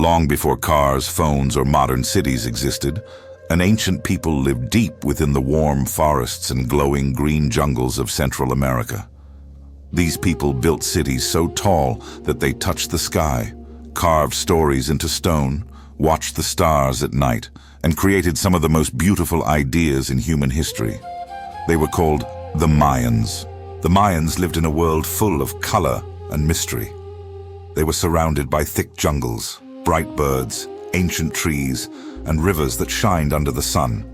Long before cars, phones, or modern cities existed, an ancient people lived deep within the warm forests and glowing green jungles of Central America. These people built cities so tall that they touched the sky, carved stories into stone, watched the stars at night, and created some of the most beautiful ideas in human history. They were called the Mayans. The Mayans lived in a world full of color and mystery. They were surrounded by thick jungles, bright birds, ancient trees, and rivers that shined under the sun.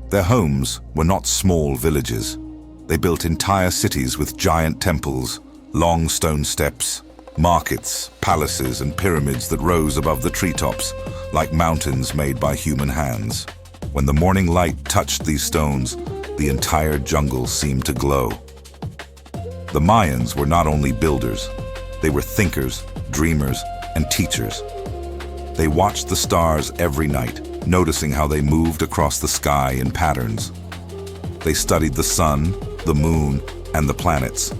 Their homes were not small villages. They built entire cities with giant temples, long stone steps, markets, palaces, and pyramids that rose above the treetops, like mountains made by human hands. When the morning light touched these stones, the entire jungle seemed to glow. The Mayans were not only builders, they were thinkers, dreamers, and teachers. They watched the stars every night, noticing how they moved across the sky in patterns. They studied the sun, the moon, and the planets.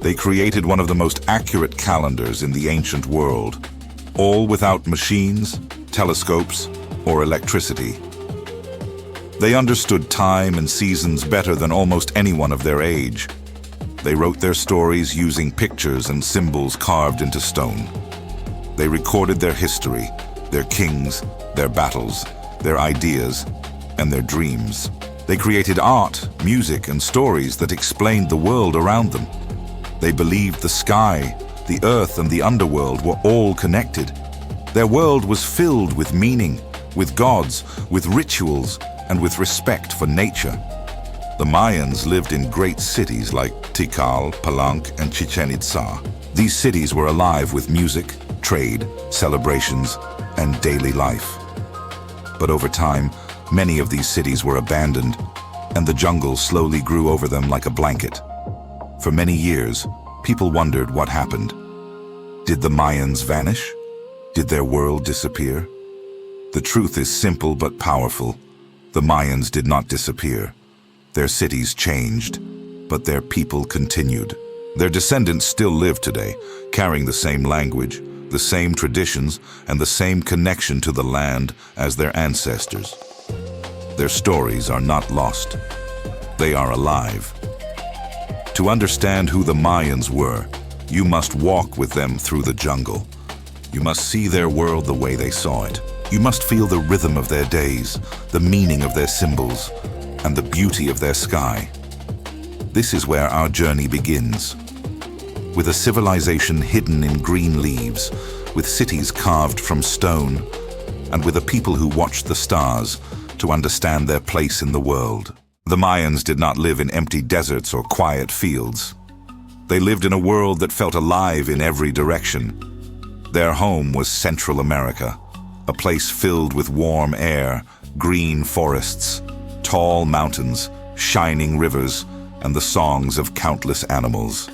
They created one of the most accurate calendars in the ancient world, all without machines, telescopes, or electricity. They understood time and seasons better than almost anyone of their age. They wrote their stories using pictures and symbols carved into stone. They recorded their history, their kings, their battles, their ideas, and their dreams. They created art, music, and stories that explained the world around them. They believed the sky, the earth, and the underworld were all connected. Their world was filled with meaning, with gods, with rituals, and with respect for nature. The Mayans lived in great cities like Tikal, Palenque, and Chichen Itza. These cities were alive with music, trade, celebrations, and daily life. But over time, many of these cities were abandoned, and the jungle slowly grew over them like a blanket. For many years, people wondered what happened. Did the Mayans vanish? Did their world disappear? The truth is simple but powerful. The Mayans did not disappear. Their cities changed, but their people continued. Their descendants still live today, carrying the same language, the same traditions, and the same connection to the land as their ancestors. Their stories are not lost. They are alive. To understand who the Mayans were, you must walk with them through the jungle. You must see their world the way they saw it. You must feel the rhythm of their days, the meaning of their symbols, and the beauty of their sky. This is where our journey begins. With a civilization hidden in green leaves, with cities carved from stone, and with a people who watched the stars to understand their place in the world. The Mayans did not live in empty deserts or quiet fields. They lived in a world that felt alive in every direction. Their home was Central America, a place filled with warm air, green forests, tall mountains, shining rivers, and the songs of countless animals.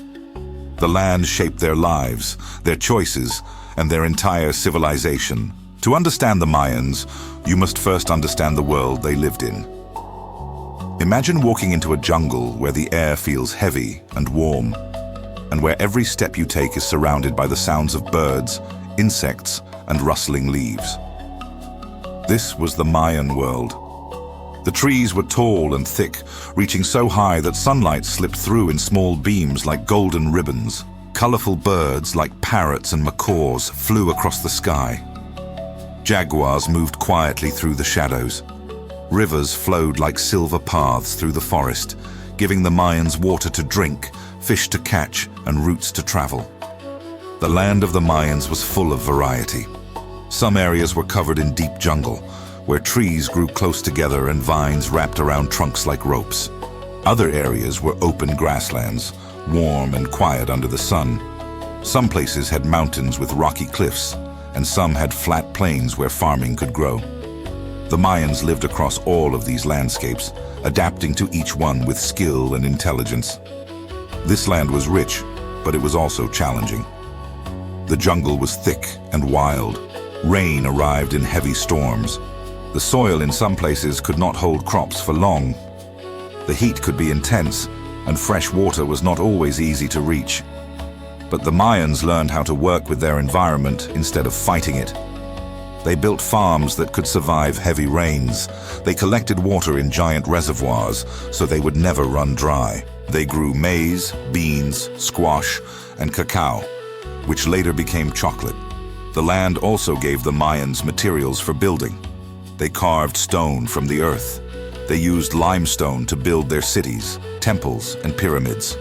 The land shaped their lives, their choices, and their entire civilization. To understand the Mayans, you must first understand the world they lived in. Imagine walking into a jungle where the air feels heavy and warm, and where every step you take is surrounded by the sounds of birds, insects, and rustling leaves. This was the Mayan world. The trees were tall and thick, reaching so high that sunlight slipped through in small beams like golden ribbons. Colorful birds like parrots and macaws flew across the sky. Jaguars moved quietly through the shadows. Rivers flowed like silver paths through the forest, giving the Mayans water to drink, fish to catch, and routes to travel. The land of the Mayans was full of variety. Some areas were covered in deep jungle, where trees grew close together and vines wrapped around trunks like ropes. Other areas were open grasslands, warm and quiet under the sun. Some places had mountains with rocky cliffs, and some had flat plains where farming could grow. The Mayans lived across all of these landscapes, adapting to each one with skill and intelligence. This land was rich, but it was also challenging. The jungle was thick and wild. Rain arrived in heavy storms. The soil in some places could not hold crops for long. The heat could be intense, and fresh water was not always easy to reach. But the Mayans learned how to work with their environment instead of fighting it. They built farms that could survive heavy rains. They collected water in giant reservoirs so they would never run dry. They grew maize, beans, squash, and cacao, which later became chocolate. The land also gave the Mayans materials for building. They carved stone from the earth. They used limestone to build their cities, temples, and pyramids.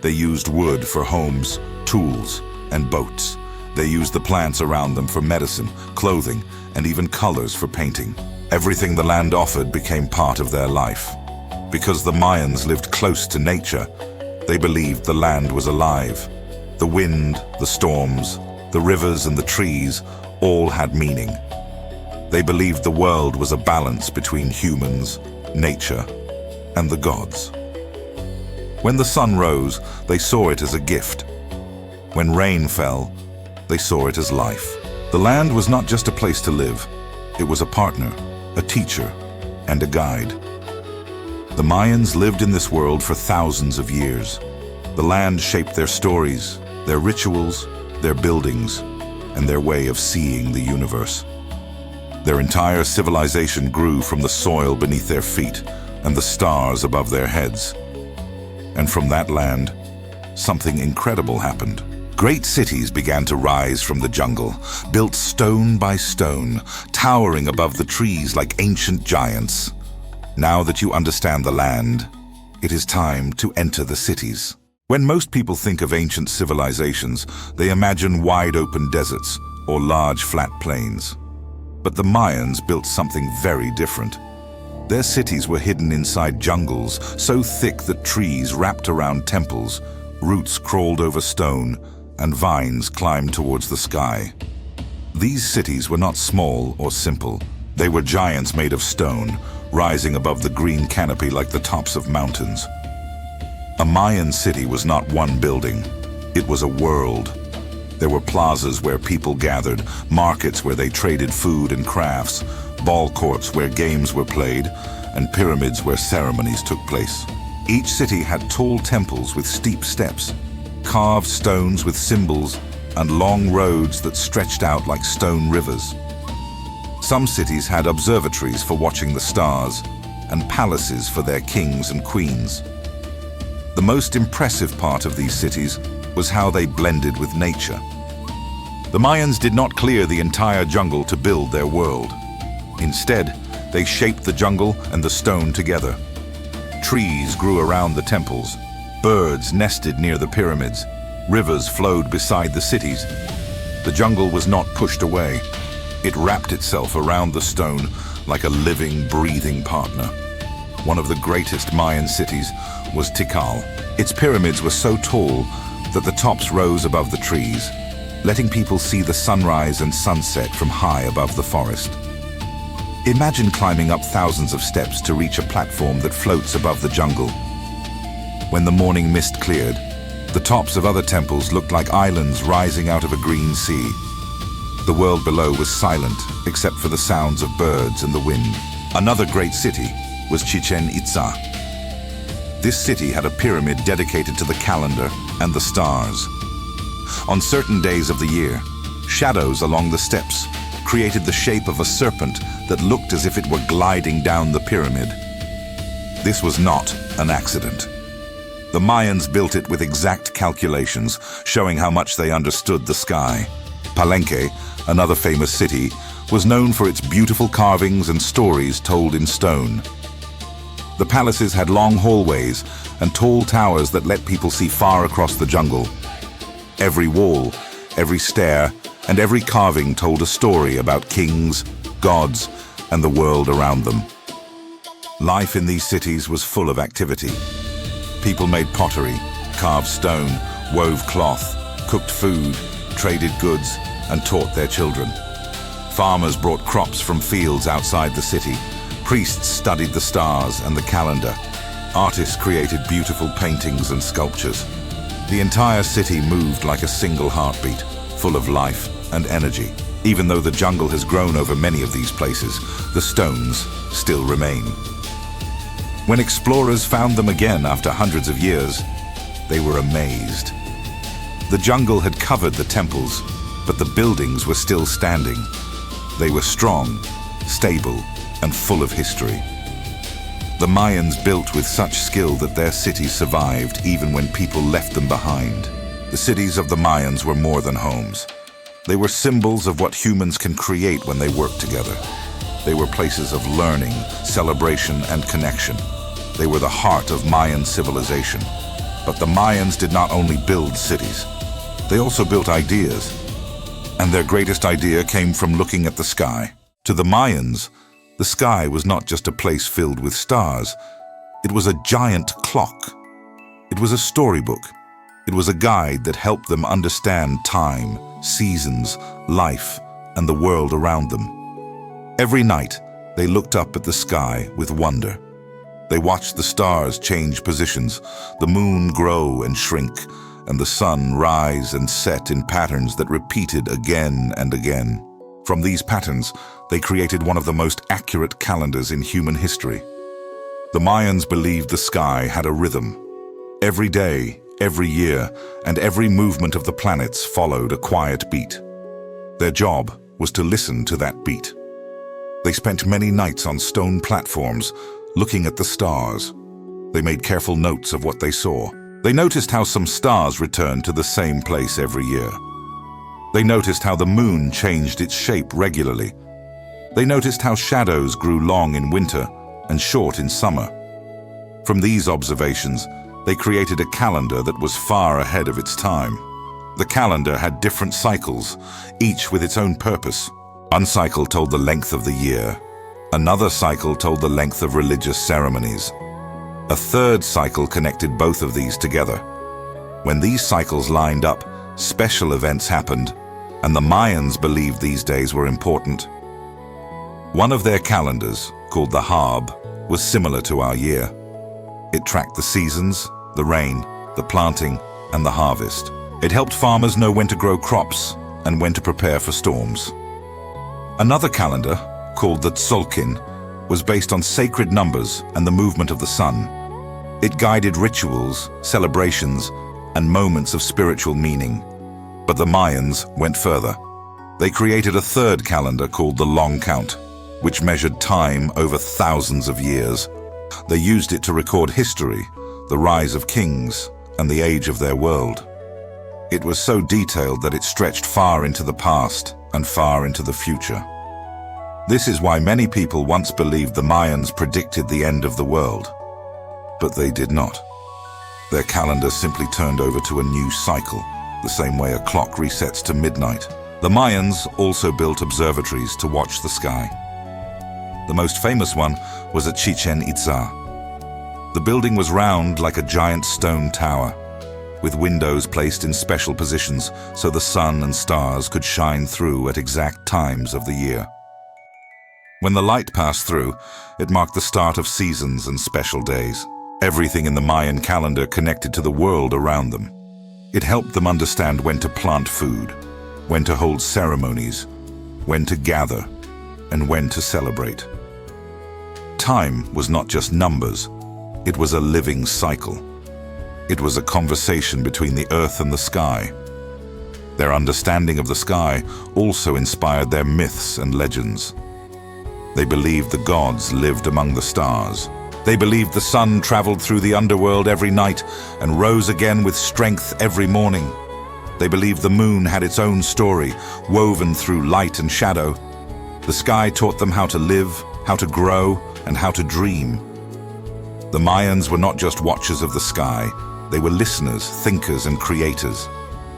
They used wood for homes, tools, and boats. They used the plants around them for medicine, clothing, and even colors for painting. Everything the land offered became part of their life. Because the Mayans lived close to nature, they believed the land was alive. The wind, the storms, the rivers, and the trees all had meaning. They believed the world was a balance between humans, nature, and the gods. When the sun rose, they saw it as a gift. When rain fell, they saw it as life. The land was not just a place to live. It was a partner, a teacher, and a guide. The Mayans lived in this world for thousands of years. The land shaped their stories, their rituals, their buildings, and their way of seeing the universe. Their entire civilization grew from the soil beneath their feet and the stars above their heads. And from that land, something incredible happened. Great cities began to rise from the jungle, built stone by stone, towering above the trees like ancient giants. Now that you understand the land, it is time to enter the cities. When most people think of ancient civilizations, they imagine wide-open deserts or large flat plains. But the Mayans built something very different. Their cities were hidden inside jungles so thick that trees wrapped around temples, roots crawled over stone, and vines climbed towards the sky. These cities were not small or simple. They were giants made of stone, rising above the green canopy like the tops of mountains. A Mayan city was not one building. It was a world. There were plazas where people gathered, markets where they traded food and crafts, ball courts where games were played, and pyramids where ceremonies took place. Each city had tall temples with steep steps, carved stones with symbols, and long roads that stretched out like stone rivers. Some cities had observatories for watching the stars, and palaces for their kings and queens. The most impressive part of these cities was how they blended with nature. The Mayans did not clear the entire jungle to build their world. Instead, they shaped the jungle and the stone together. Trees grew around the temples, birds nested near the pyramids, rivers flowed beside the cities. The jungle was not pushed away. It wrapped itself around the stone like a living, breathing partner. One of the greatest Mayan cities was Tikal. Its pyramids were so tall that the tops rose above the trees, letting people see the sunrise and sunset from high above the forest. Imagine climbing up thousands of steps to reach a platform that floats above the jungle. When the morning mist cleared, the tops of other temples looked like islands rising out of a green sea. The world below was silent, except for the sounds of birds and the wind. Another great city was Chichen Itza. This city had a pyramid dedicated to the calendar and the stars. On certain days of the year, shadows along the steps created the shape of a serpent that looked as if it were gliding down the pyramid. This was not an accident. The Mayans built it with exact calculations, showing how much they understood the sky. Palenque, another famous city, was known for its beautiful carvings and stories told in stone. The palaces had long hallways and tall towers that let people see far across the jungle. Every wall, every stair, and every carving told a story about kings, gods, and the world around them. Life in these cities was full of activity. People made pottery, carved stone, wove cloth, cooked food, traded goods, and taught their children. Farmers brought crops from fields outside the city. Priests studied the stars and the calendar. Artists created beautiful paintings and sculptures. The entire city moved like a single heartbeat, full of life and energy. Even though the jungle has grown over many of these places, the stones still remain. When explorers found them again after hundreds of years, they were amazed. The jungle had covered the temples, but the buildings were still standing. They were strong, stable, and full of history. The Mayans built with such skill that their cities survived even when people left them behind. The cities of the Mayans were more than homes. They were symbols of what humans can create when they work together. They were places of learning, celebration, and connection. They were the heart of Mayan civilization. But the Mayans did not only build cities, they also built ideas. And their greatest idea came from looking at the sky. To the Mayans, the sky was not just a place filled with stars. It was a giant clock. It was a storybook. It was a guide that helped them understand time, seasons, life, and the world around them. Every night, they looked up at the sky with wonder. They watched the stars change positions, the moon grow and shrink, and the sun rise and set in patterns that repeated again and again. From these patterns, they created one of the most accurate calendars in human history. The Mayans believed the sky had a rhythm. Every day, every year, and every movement of the planets followed a quiet beat. Their job was to listen to that beat. They spent many nights on stone platforms, looking at the stars. They made careful notes of what they saw. They noticed how some stars returned to the same place every year. They noticed how the moon changed its shape regularly. They noticed how shadows grew long in winter and short in summer. From these observations, they created a calendar that was far ahead of its time. The calendar had different cycles, each with its own purpose. One cycle told the length of the year. Another cycle told the length of religious ceremonies. A third cycle connected both of these together. When these cycles lined up, special events happened, and the Mayans believed these days were important. One of their calendars, called the Harb, was similar to our year. It tracked the seasons, the rain, the planting, and the harvest. It helped farmers know when to grow crops and when to prepare for storms. Another calendar, called the Tzolkin, was based on sacred numbers and the movement of the sun. It guided rituals, celebrations, and moments of spiritual meaning. But the Mayans went further. They created a third calendar called the Long Count, which measured time over thousands of years. They used it to record history, the rise of kings, and the age of their world. It was so detailed that it stretched far into the past and far into the future. This is why many people once believed the Mayans predicted the end of the world. But they did not. Their calendar simply turned over to a new cycle, the same way a clock resets to midnight. The Mayans also built observatories to watch the sky. The most famous one was at Chichen Itza. The building was round like a giant stone tower, with windows placed in special positions so the sun and stars could shine through at exact times of the year. When the light passed through, it marked the start of seasons and special days. Everything in the Mayan calendar connected to the world around them. It helped them understand when to plant food, when to hold ceremonies, when to gather, and when to celebrate. Time was not just numbers, it was a living cycle. It was a conversation between the earth and the sky. Their understanding of the sky also inspired their myths and legends. They believed the gods lived among the stars. They believed the sun traveled through the underworld every night and rose again with strength every morning. They believed the moon had its own story, woven through light and shadow. The sky taught them how to live, how to grow, and how to dream. The Mayans were not just watchers of the sky, they were listeners, thinkers, and creators.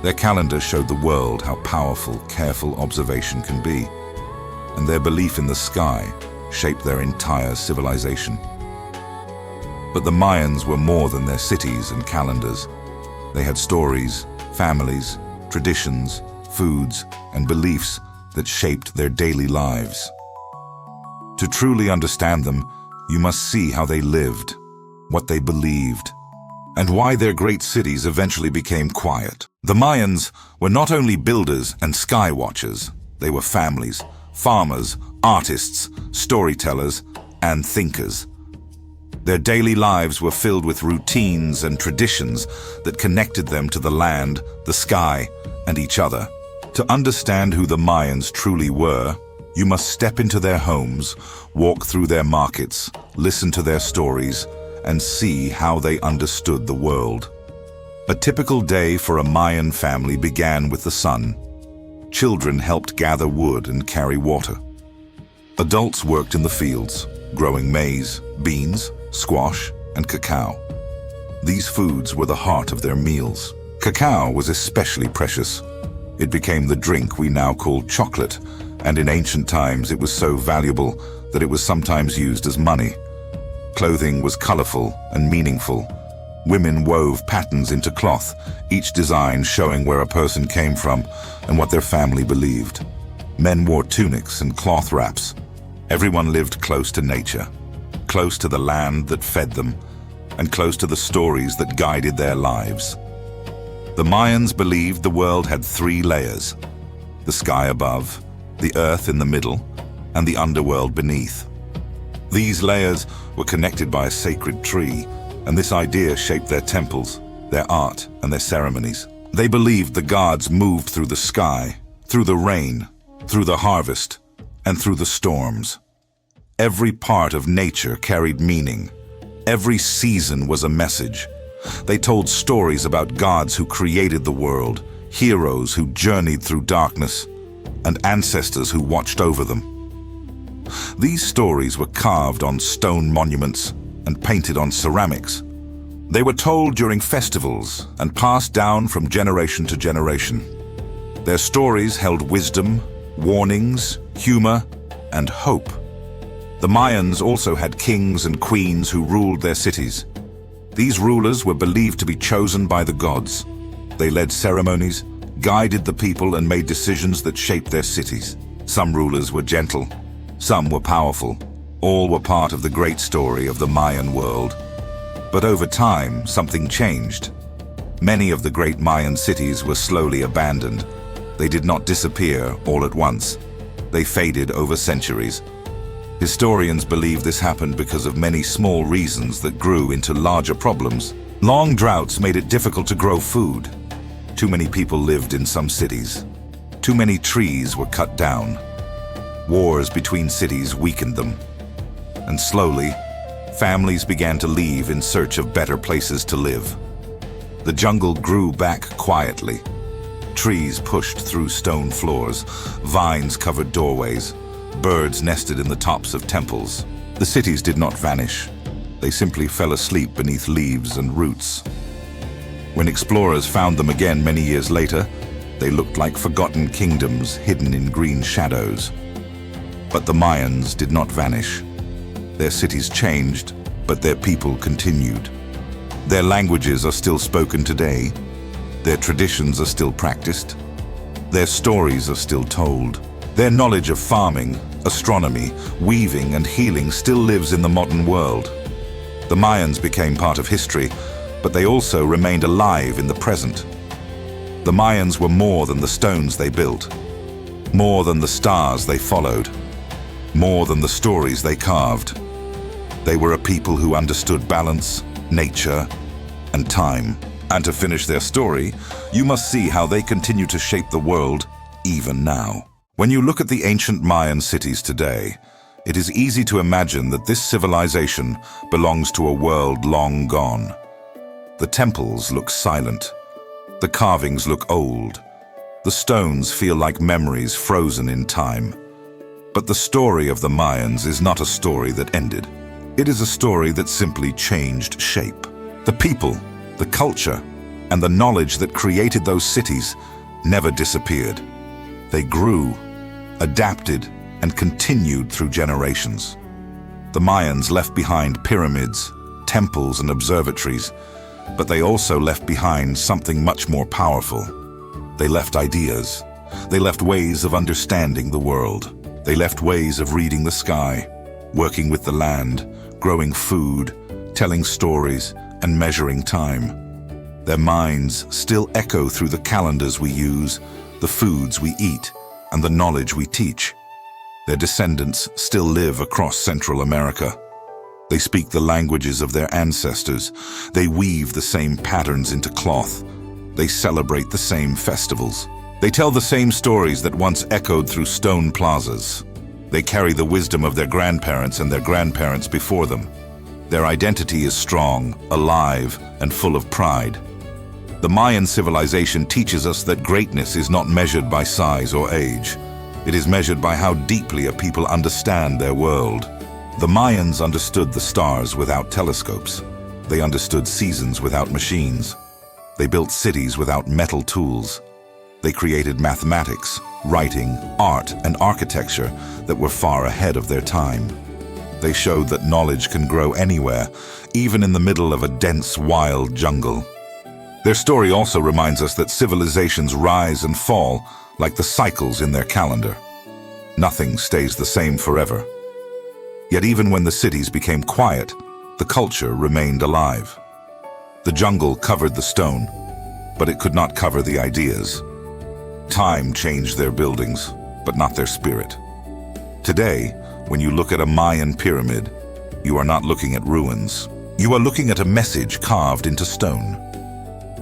Their calendar showed the world how powerful, careful observation can be. And their belief in the sky shaped their entire civilization. But the Mayans were more than their cities and calendars. They had stories, families, traditions, foods, and beliefs that shaped their daily lives. To truly understand them, you must see how they lived, what they believed, and why their great cities eventually became quiet. The Mayans were not only builders and sky watchers, they were families, farmers, artists, storytellers, and thinkers. Their daily lives were filled with routines and traditions that connected them to the land, the sky, and each other. To understand who the Mayans truly were, You must step into their homes, walk through their markets, listen to their stories, and see how they understood the world. A typical day for a Mayan family began with the sun. Children helped gather wood and carry water. Adults worked in the fields, growing maize, beans, squash, and cacao. These foods were the heart of their meals. Cacao was especially precious. It became the drink we now call chocolate, and in ancient times it was so valuable that it was sometimes used as money. Clothing was colorful and meaningful. Women wove patterns into cloth, each design showing where a person came from and what their family believed. Men wore tunics and cloth wraps. Everyone lived close to nature, close to the land that fed them, and close to the stories that guided their lives. The Mayans believed the world had three layers: the sky above, the earth in the middle, and the underworld beneath. These layers were connected by a sacred tree, and this idea shaped their temples, their art, and their ceremonies. They believed the gods moved through the sky, through the rain, through the harvest, and through the storms. Every part of nature carried meaning. Every season was a message. They told stories about gods who created the world, heroes who journeyed through darkness, and ancestors who watched over them. These stories were carved on stone monuments and painted on ceramics. They were told during festivals and passed down from generation to generation. Their stories held wisdom, warnings, humor, and hope. The Mayans also had kings and queens who ruled their cities. These rulers were believed to be chosen by the gods. They led ceremonies, guided the people, and made decisions that shaped their cities. Some rulers were gentle, some were powerful. All were part of the great story of the Mayan world. But over time, something changed. Many of the great Mayan cities were slowly abandoned. They did not disappear all at once. They faded over centuries. Historians believe this happened because of many small reasons that grew into larger problems. Long droughts made it difficult to grow food. Too many people lived in some cities. Too many trees were cut down. Wars between cities weakened them. And slowly, families began to leave in search of better places to live. The jungle grew back quietly. Trees pushed through stone floors, vines covered doorways, birds nested in the tops of temples. The cities did not vanish. They simply fell asleep beneath leaves and roots. When explorers found them again many years later, they looked like forgotten kingdoms hidden in green shadows. But the Mayans did not vanish. Their cities changed, but their people continued. Their languages are still spoken today. Their traditions are still practiced. Their stories are still told. Their knowledge of farming, astronomy, weaving, and healing still lives in the modern world. The Mayans became part of history, but they also remained alive in the present. The Mayans were more than the stones they built, more than the stars they followed, more than the stories they carved. They were a people who understood balance, nature, and time. And to finish their story, you must see how they continue to shape the world even now. When you look at the ancient Mayan cities today, it is easy to imagine that this civilization belongs to a world long gone. The temples look silent. The carvings look old. The stones feel like memories frozen in time. But the story of the Mayans is not a story that ended. It is a story that simply changed shape. The people, the culture, and the knowledge that created those cities never disappeared. They grew, adapted, and continued through generations. The Mayans left behind pyramids, temples, and observatories, but they also left behind something much more powerful. They left ideas. They left ways of understanding the world. They left ways of reading the sky, working with the land, growing food, telling stories, and measuring time. Their minds still echo through the calendars we use, the foods we eat, and the knowledge we teach. Their descendants still live across Central America. They speak the languages of their ancestors. They weave the same patterns into cloth. They celebrate the same festivals. They tell the same stories that once echoed through stone plazas. They carry the wisdom of their grandparents and their grandparents before them. Their identity is strong, alive, and full of pride. The Mayan civilization teaches us that greatness is not measured by size or age. It is measured by how deeply a people understand their world. The Mayans understood the stars without telescopes. They understood seasons without machines. They built cities without metal tools. They created mathematics, writing, art, and architecture that were far ahead of their time. They showed that knowledge can grow anywhere, even in the middle of a dense, wild jungle. Their story also reminds us that civilizations rise and fall like the cycles in their calendar. Nothing stays the same forever. Yet even when the cities became quiet, the culture remained alive. The jungle covered the stone, but it could not cover the ideas. Time changed their buildings, but not their spirit. Today, when you look at a Mayan pyramid, you are not looking at ruins. You are looking at a message carved into stone.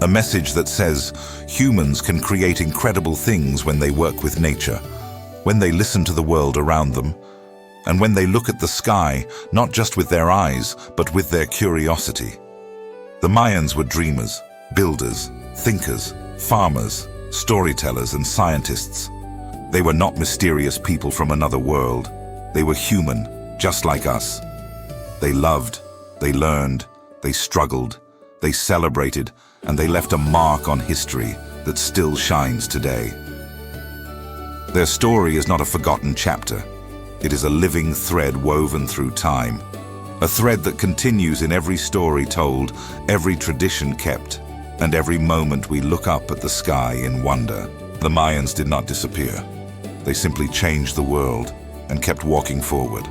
A message that says humans can create incredible things when they work with nature, when they listen to the world around them, and when they look at the sky, not just with their eyes, but with their curiosity. The Mayans were dreamers, builders, thinkers, farmers, storytellers, and scientists. They were not mysterious people from another world. They were human, just like us. They loved, they learned, they struggled, they celebrated, and they left a mark on history that still shines today. Their story is not a forgotten chapter. It is a living thread woven through time. A thread that continues in every story told, every tradition kept, and every moment we look up at the sky in wonder. The Mayans did not disappear. They simply changed the world and kept walking forward.